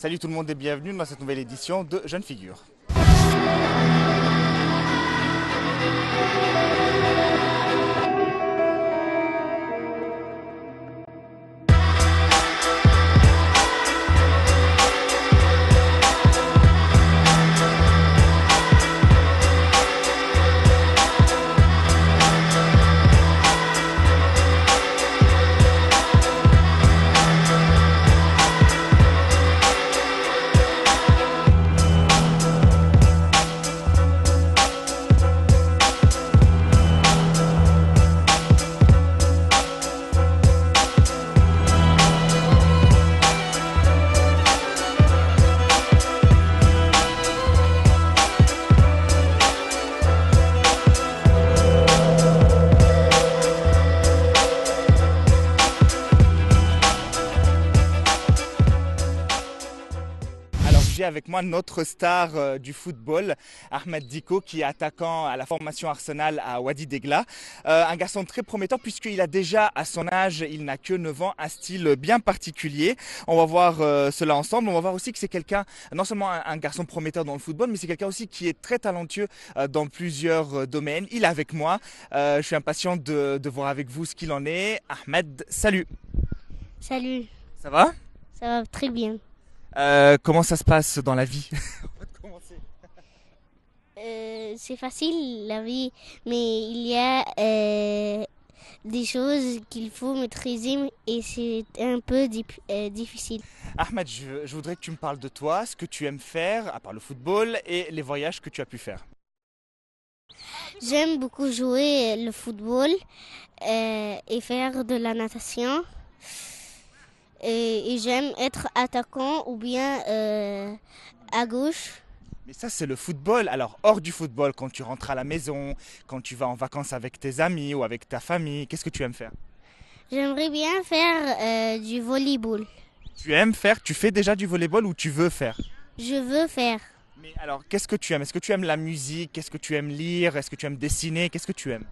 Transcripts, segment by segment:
Salut tout le monde et bienvenue dans cette nouvelle édition de Jeunes Figures. J'ai avec moi notre star du football, Ahmed Dicko, qui est attaquant à la formation Arsenal à Wadi Degla. Un garçon très prometteur puisqu'il a déjà, à son âge, il n'a que 9 ans, un style bien particulier. On va voir cela ensemble. On va voir aussi que c'est quelqu'un, non seulement un garçon prometteur dans le football, mais c'est quelqu'un aussi qui est très talentueux dans plusieurs domaines. Il est avec moi. Je suis impatient de voir avec vous ce qu'il en est. Ahmed, salut. Salut, Ça va? ça va très bien. Comment ça se passe dans la vie? On va commencer. C'est facile la vie, mais il y a des choses qu'il faut maîtriser et c'est un peu difficile. Ahmed, je voudrais que tu me parles de toi, ce que tu aimes faire, à part le football, et les voyages que tu as pu faire. J'aime beaucoup jouer le football et faire de la natation. Et j'aime être attaquant ou bien à gauche. Mais ça, c'est le football. Alors, hors du football, quand tu rentres à la maison, quand tu vas en vacances avec tes amis ou avec ta famille, qu'est-ce que tu aimes faire? J'aimerais bien faire du volleyball. Tu aimes faire, tu fais déjà du volleyball ou tu veux faire? Je veux faire. Mais alors, qu'est-ce que tu aimes? Est-ce que tu aimes la musique? Est-ce que tu aimes lire? Est-ce que tu aimes dessiner? Qu'est-ce que tu aimes?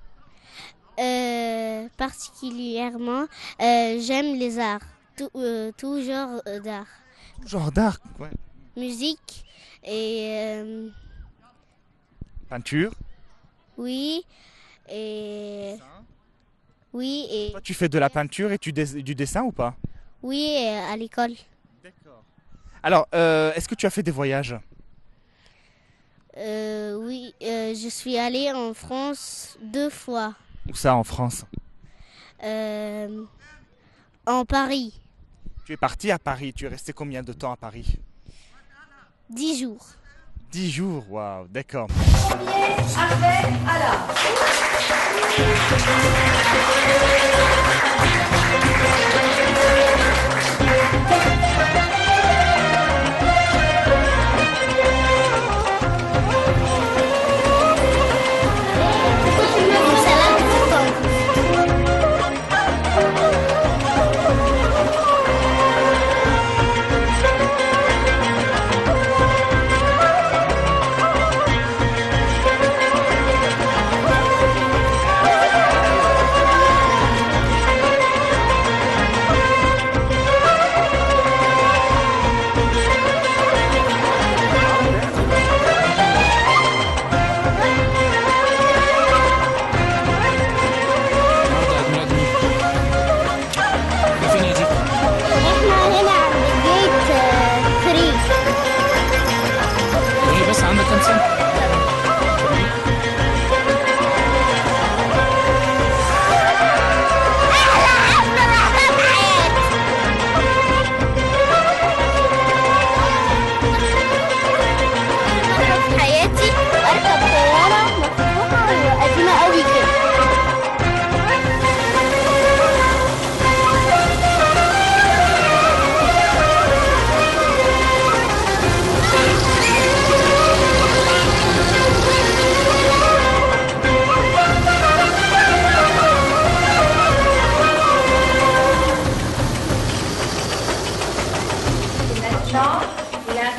Particulièrement, j'aime les arts. Tout genre d'art. Genre d'art, ouais. Musique et Peinture? oui et oui et Toi, tu fais de la peinture et du dessin ou pas? oui et à l'école. D'accord. Alors, est-ce que tu as fait des voyages? Oui, je suis allée en France 2 fois. Où ça, en France? En Paris, Tu es parti à Paris. Tu es resté combien de temps à Paris? 10 jours. 10 jours, waouh, d'accord. Ahmed Allah.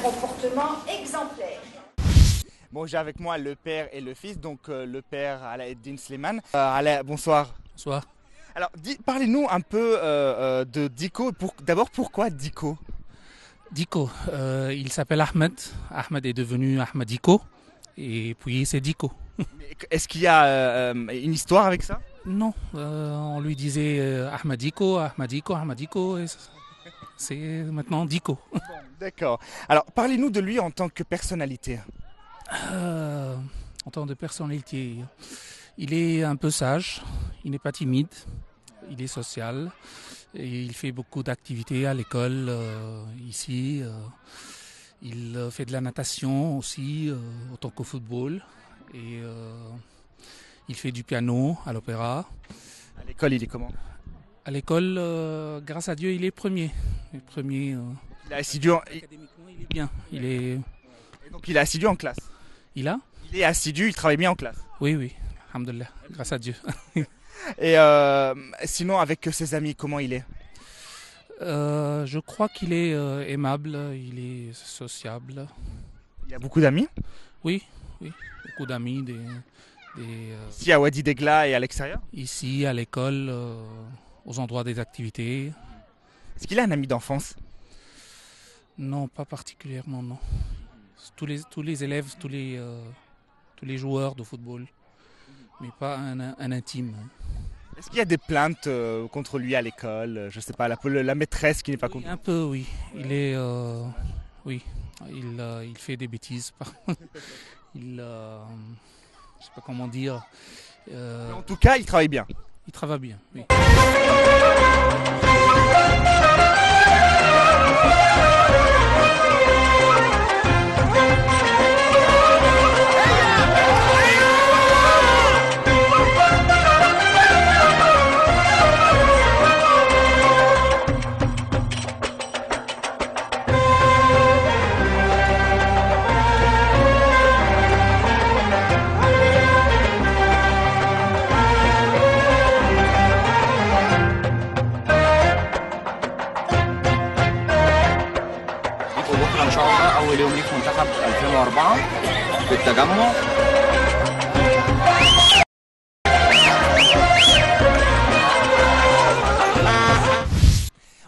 comportement exemplaire. Bon, j'ai avec moi le père et le fils, donc le père Alaeddin Slimane. Alain, bonsoir. Bonsoir. Alors, parlez-nous un peu de Dicko. D'abord, pourquoi Dicko? Diko, il s'appelle Ahmed. Ahmed est devenu Ahmed Diko. Et puis c'est Diko. Est-ce qu'il y a une histoire avec ça? Non, on lui disait Ahmed Diko, Ahmed Diko, Ahmed Diko. Et c'est maintenant Diko. D'accord. Alors, parlez-nous de lui en tant que personnalité. En tant que personnalité, il est un peu sage, il n'est pas timide, il est social. Et il fait beaucoup d'activités à l'école, ici. Il fait de la natation aussi, autant qu'au football. Et il fait du piano à l'opéra. À l'école, il est comment? À l'école, grâce à Dieu, il est premier. Il est premier. Il est assidu Académiquement, il est bien. Donc il est assidu en classe. Il a? Il est assidu, il travaille bien en classe. Oui, oui. Alhamdoulilah, grâce à Dieu. Et sinon, avec ses amis, comment il est? Je crois qu'il est aimable, il est sociable. Il a beaucoup d'amis? Oui, oui. Beaucoup d'amis, Ici à Wadi Degla et à l'extérieur? ici, à l'école, aux endroits des activités. Est-ce qu'il a un ami d'enfance? Non, pas particulièrement, non. Tous les élèves, tous les joueurs de football, mais pas un intime. Est-ce qu'il y a des plaintes contre lui à l'école? Je sais pas, la maîtresse qui n'est pas Oui, contente. un peu, oui. Il est, oui, il fait des bêtises. Je sais pas comment dire. En tout cas, il travaille bien. Il travaille bien, oui. وبكره ان شاء الله اول يوم ليك منتخب 2004 في التجمع.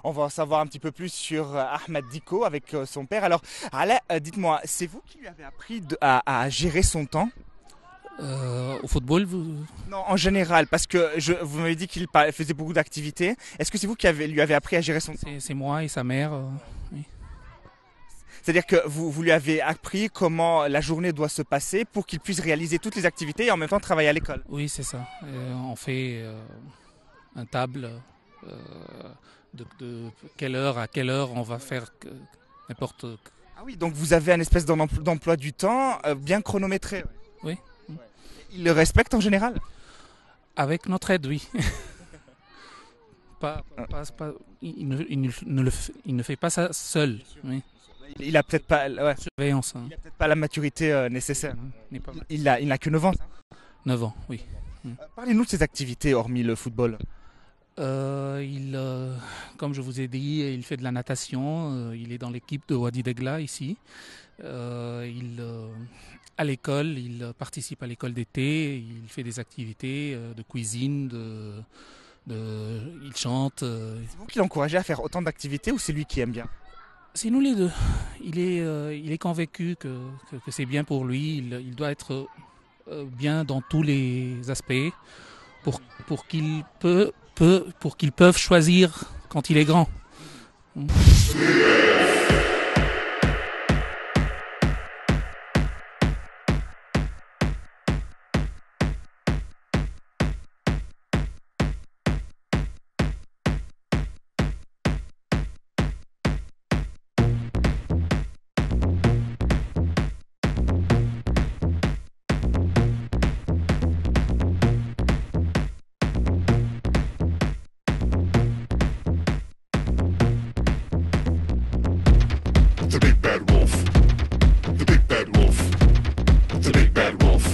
On va en savoir un petit peu plus sur Ahmed Diko avec son père. Alors, Alain, dites-moi, c'est vous qui lui avez appris à gérer son temps? Au football, Non, en général, parce que vous m'avez dit qu'il faisait beaucoup d'activités. Est-ce que c'est vous qui lui avez appris à gérer son temps? c'est moi et sa mère. Oui. C'est-à-dire que vous lui avez appris comment la journée doit se passer pour qu'il puisse réaliser toutes les activités et en même temps travailler à l'école. Oui, c'est ça. On fait un table de quelle heure à quelle heure on va faire n'importe. Ah oui, donc vous avez un espèce d'emploi du temps bien chronométré. Oui. Il le respecte en général? Avec notre aide, oui. Il ne fait pas ça seul. Oui. Il a peut-être pas, Surveillance. il a peut-être pas la maturité nécessaire. N'est pas Il n'a que 9 ans. 9 ans, oui. Parlez-nous de ses activités hormis le football. Comme je vous ai dit, il fait de la natation. Il est dans l'équipe de Wadi Degla ici. À l'école, il participe à l'école d'été. Il fait des activités de cuisine, il chante. C'est vous qui l'encouragez à faire autant d'activités ou c'est lui qui aime bien? C'est nous les deux. Il est convaincu que c'est bien pour lui. Il doit être bien dans tous les aspects pour qu'il puisse choisir quand il est grand. The big bad wolf. The big bad wolf. The big bad wolf.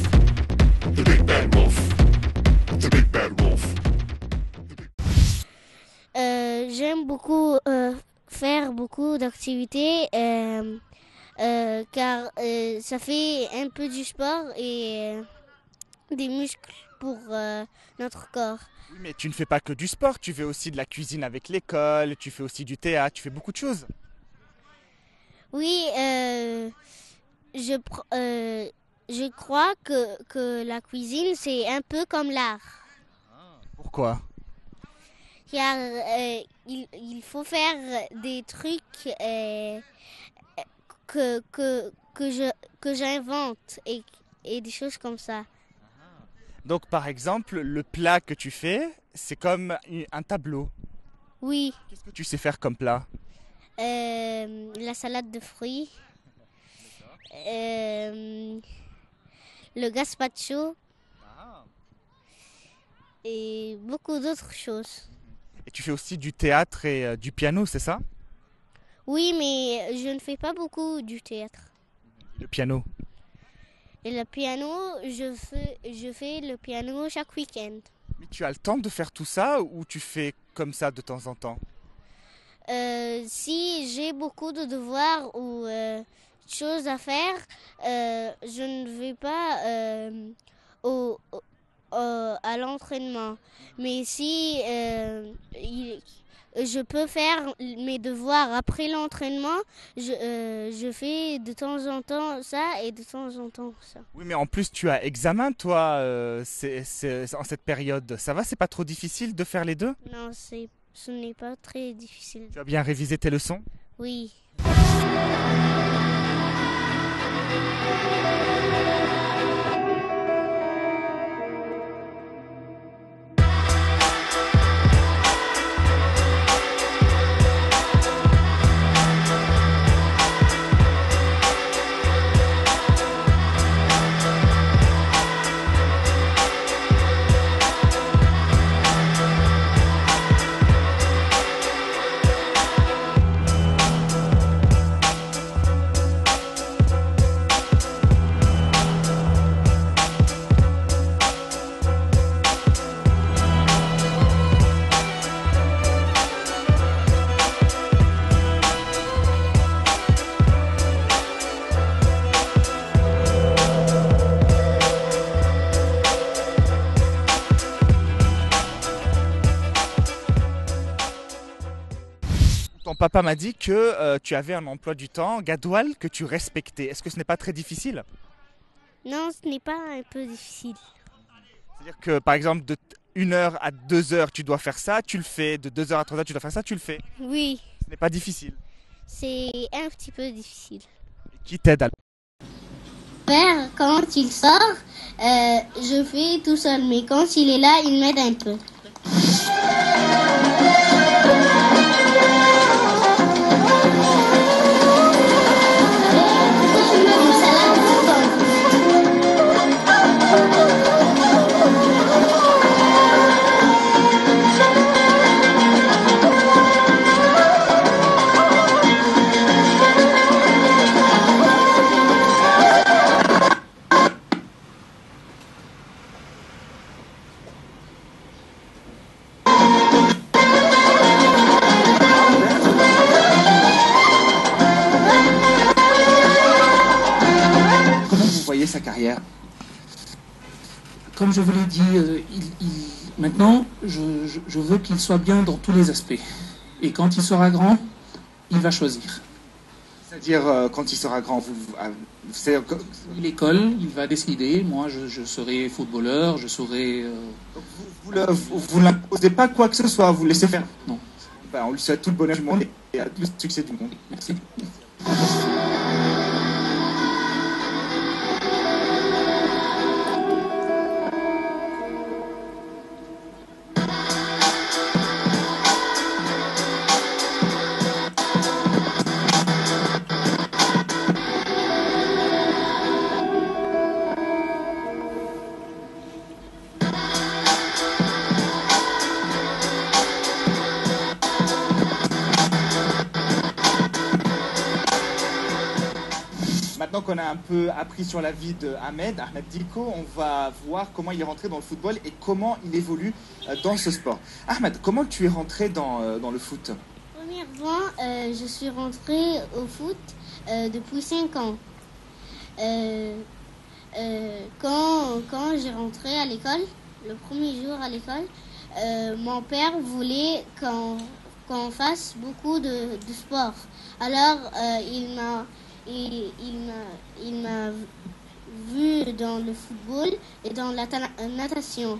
The big bad wolf. The big bad wolf. J'aime beaucoup faire beaucoup d'activités car ça fait un peu du sport et des muscles pour notre corps. Oui, mais tu ne fais pas que du sport, tu fais aussi de la cuisine avec l'école, tu fais aussi du théâtre, tu fais beaucoup de choses. Oui, je crois que la cuisine, c'est un peu comme l'art. Pourquoi? Car il faut faire des trucs que j'invente et des choses comme ça. Donc par exemple, le plat que tu fais, c'est comme un tableau. Oui, Qu'est-ce que tu sais faire comme plat? la salade de fruits, le gazpacho et beaucoup d'autres choses. Et tu fais aussi du théâtre et du piano, c'est ça? Oui, mais je ne fais pas beaucoup du théâtre. Le piano. Et le piano, je fais le piano chaque week-end. Mais tu as le temps de faire tout ça ou tu fais comme ça de temps en temps? Si j'ai beaucoup de devoirs ou choses à faire, je ne vais pas à l'entraînement. Mais si je peux faire mes devoirs après l'entraînement, je fais de temps en temps ça et de temps en temps ça. Oui, mais en plus tu as examen, toi, en cette période. Ça va, c'est pas trop difficile de faire les deux? Non, ce n'est pas très difficile. Tu as bien révisé tes leçons? Oui. Ton papa m'a dit que tu avais un emploi du temps, Gadoual, que tu respectais. Est-ce que ce n'est pas très difficile? Non, ce n'est pas un peu difficile. C'est-à-dire que par exemple de 1 heure à 2 heures tu dois faire ça, tu le fais. De 2 heures à 3 heures tu dois faire ça, tu le fais. Oui, Ce n'est pas difficile. c'est un petit peu difficile. Qui t'aide à... Père, quand il sort, je fais tout seul, mais quand il est là, il m'aide un peu. Comment vous voyez sa carrière? Comme je vous l'ai dit, maintenant, je veux qu'il soit bien dans tous les aspects. Et quand il sera grand, il va choisir. C'est-à-dire quand il sera grand, L'école, il va décider. Moi, je serai footballeur, je serai... vous l'imposez pas quoi que ce soit, vous laissez faire. Non. Ben, on lui souhaite tout le bonheur du monde et tout le succès du monde. Merci. Maintenant qu'on a un peu appris sur la vie de Ahmed Diko, on va voir comment il est rentré dans le football et comment il évolue dans ce sport. Ahmed, comment tu es rentré dans le foot? Premièrement, je suis rentrée au foot depuis 5 ans. Quand j'ai rentré à l'école, le premier jour à l'école, mon père voulait qu'on qu'on fasse beaucoup de sport. Alors, il m'a vu dans le football et dans la natation.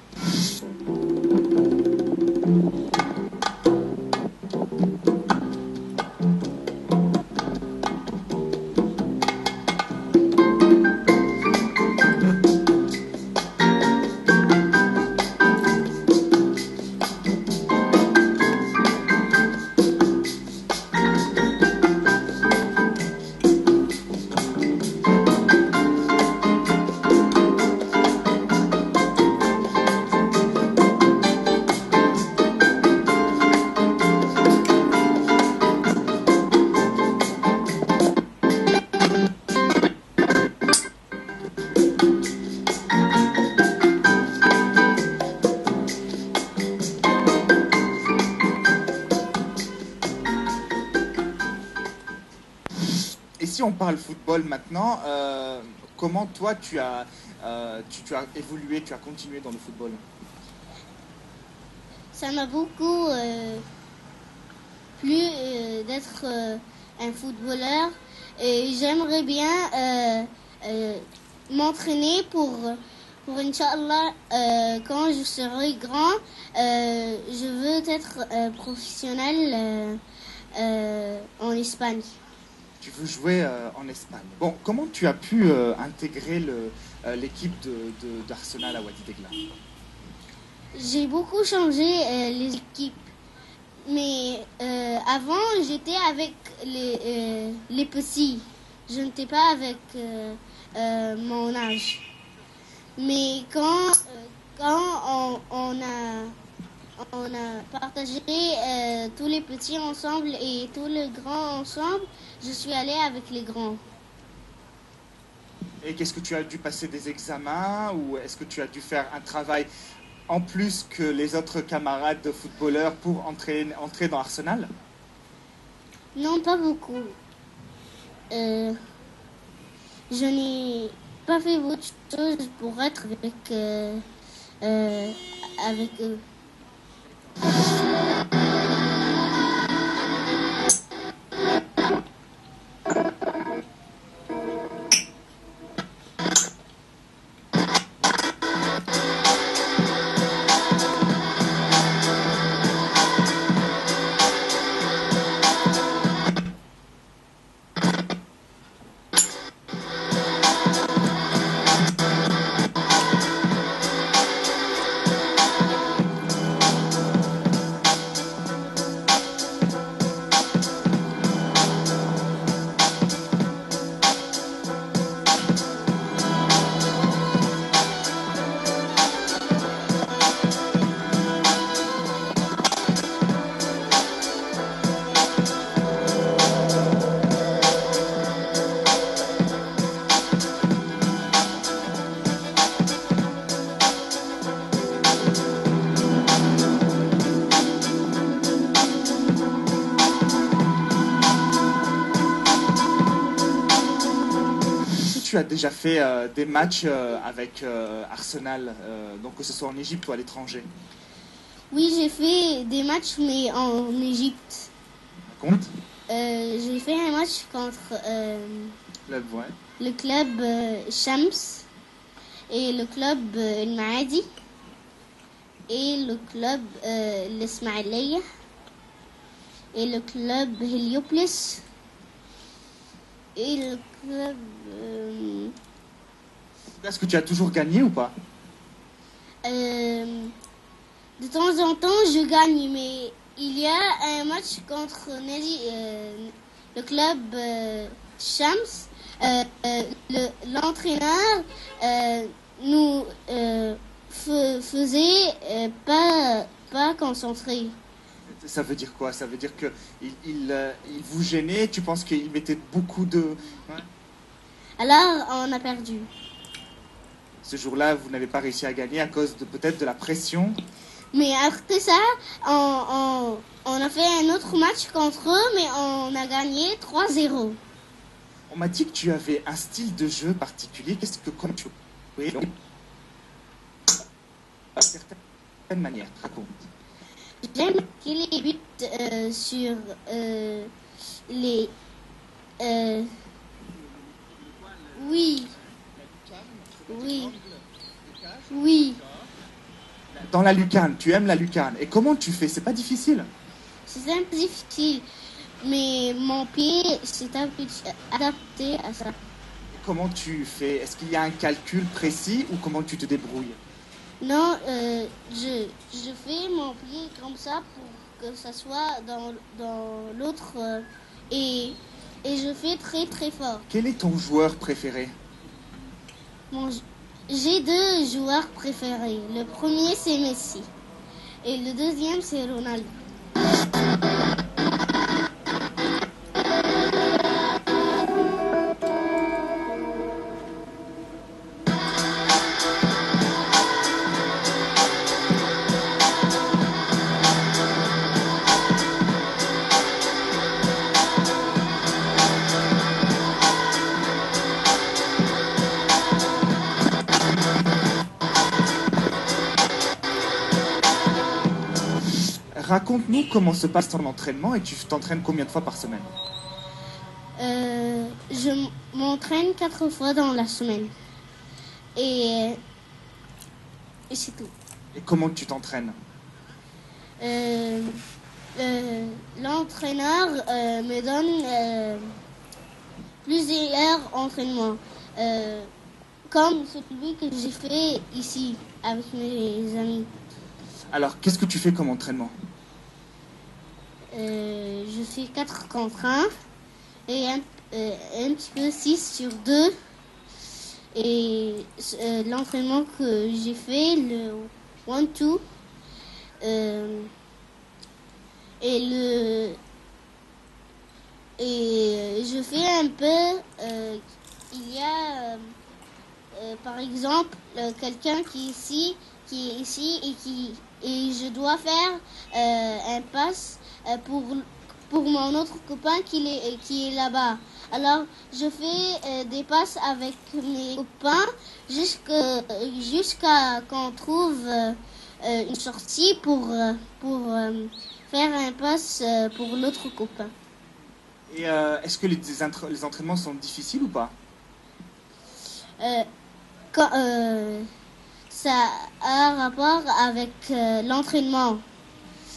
Et si on parle football maintenant, comment toi tu as évolué, tu as continué dans le football? Ça m'a beaucoup plu d'être un footballeur et j'aimerais bien m'entraîner pour Inch'Allah, quand je serai grand, je veux être professionnel en Espagne. Tu veux jouer en Espagne. Bon, comment tu as pu intégrer l'équipe d'Arsenal à Wadi Degla? J'ai beaucoup changé les équipes. Mais avant, j'étais avec les petits. Je n'étais pas avec mon âge. Mais quand on a partagé tous les petits ensemble et tous les grands ensemble, je suis allée avec les grands. Et qu'est-ce que tu as dû passer des examens ou est-ce que tu as dû faire un travail en plus que les autres camarades de footballeurs pour entrer dans Arsenal? Non, pas beaucoup. Je n'ai pas fait beaucoup de choses pour être avec eux. Tu as déjà fait des matchs avec Arsenal, donc que ce soit en Égypte ou à l'étranger? Oui, j'ai fait des matchs, mais en Égypte. Raconte. J'ai fait un match contre le club Shams et le club El Maadi et le club l'Ismaïlia et le club Heliopolis et le club... Est-ce que tu as toujours gagné ou pas? De temps en temps, je gagne, mais il y a un match contre le club Shams. L'entraîneur nous faisait pas concentrer. Ça veut dire quoi? Ça veut dire qu'il vous gênait? Tu penses qu'il mettait beaucoup de... Ouais. Alors, on a perdu. Ce jour-là, vous n'avez pas réussi à gagner à cause peut-être de la pression? Mais après ça, on a fait un autre match contre eux, mais on a gagné 3-0. On m'a dit que tu avais un style de jeu particulier. Qu'est-ce que quand tu jouais d'une certaine manière? Raconte. J'aime qu'il les buts sur les... oui. Oui. Oui. Dans la lucarne, tu aimes la lucarne. Et comment tu fais? C'est pas difficile? C'est un peu difficile, mais mon pied s'est adapté à ça. Comment tu fais? Est-ce qu'il y a un calcul précis ou comment tu te débrouilles? Non, je fais mon pied comme ça pour que ça soit dans l'autre et je fais très très fort. Quel est ton joueur préféré? J'ai deux joueurs préférés. Le premier c'est Messi et le deuxième c'est Ronaldo. Raconte-nous comment se passe ton entraînement et tu t'entraînes combien de fois par semaine? Je m'entraîne 4 fois dans la semaine et c'est tout. Et comment tu t'entraînes? L'entraîneur me donne plusieurs entraînements, comme celui que j'ai fait ici avec mes amis. Alors, qu'est-ce que tu fais comme entraînement? Je fais 4 contre 1 et un petit peu 6 sur 2. Et l'entraînement que j'ai fait, le 1-2, et je fais un peu, il y a par exemple quelqu'un qui est ici et je dois faire un passe pour mon autre copain qui est là-bas. Alors je fais des passes avec mes copains jusqu'à qu'on trouve une sortie pour faire un passe pour l'autre copain. Et est-ce que les entraînements sont difficiles ou pas? Ça a un rapport avec l'entraînement.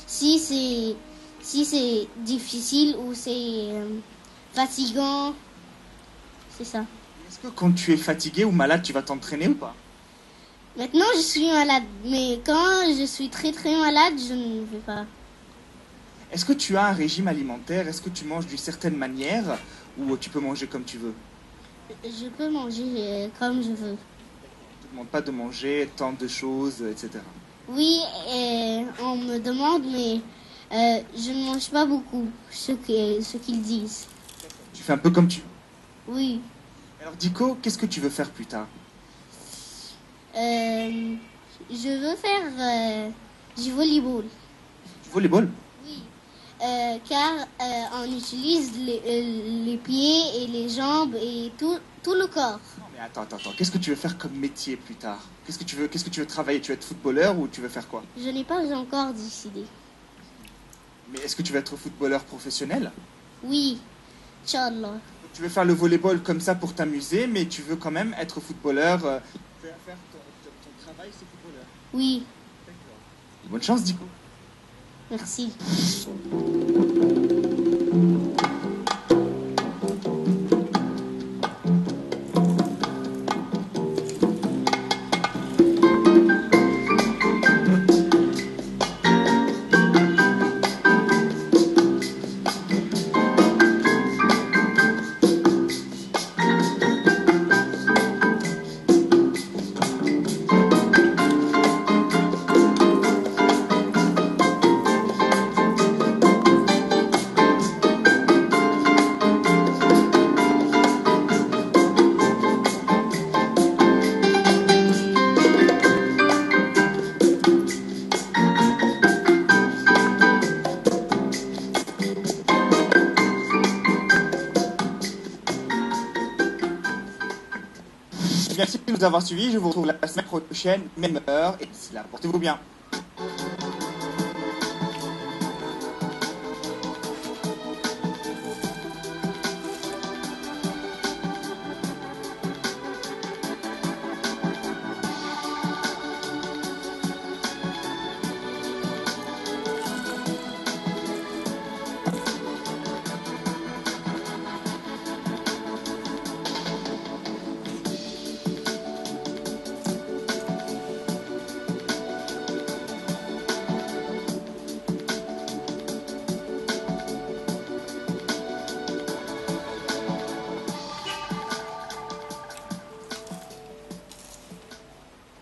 Si c'est difficile ou c'est fatigant, c'est ça. Est-ce que quand tu es fatigué ou malade, tu vas t'entraîner ou pas? Maintenant, je suis malade, mais quand je suis très très malade, je ne vais pas. Est-ce que tu as un régime alimentaire? Est-ce que tu manges d'une certaine manière ou tu peux manger comme tu veux? Je peux manger comme je veux. On ne te demande pas de manger tant de choses, etc. Oui, on me demande, mais je ne mange pas beaucoup ce qu'ils disent. Tu fais un peu comme tu veux. Oui. Alors Dico, qu'est-ce que tu veux faire plus tard? Je veux faire du volleyball. Du volleyball? Oui, car on utilise les pieds et les jambes et tout le corps. Non mais attends. Qu'est-ce que tu veux faire comme métier plus tard? Qu'est-ce que tu veux travailler? Tu veux être footballeur ou tu veux faire quoi? Je n'ai pas encore décidé. Mais est-ce que tu veux être footballeur professionnel? Oui, Inch'Allah. Tu veux faire le volleyball comme ça pour t'amuser, mais tu veux quand même être footballeur. Faire ton travail, c'est footballeur. Oui, D'accord. Bonne chance, Dico. merci. Merci de nous avoir suivis. Je vous retrouve la semaine prochaine, même heure. Et d'ici là, portez-vous bien.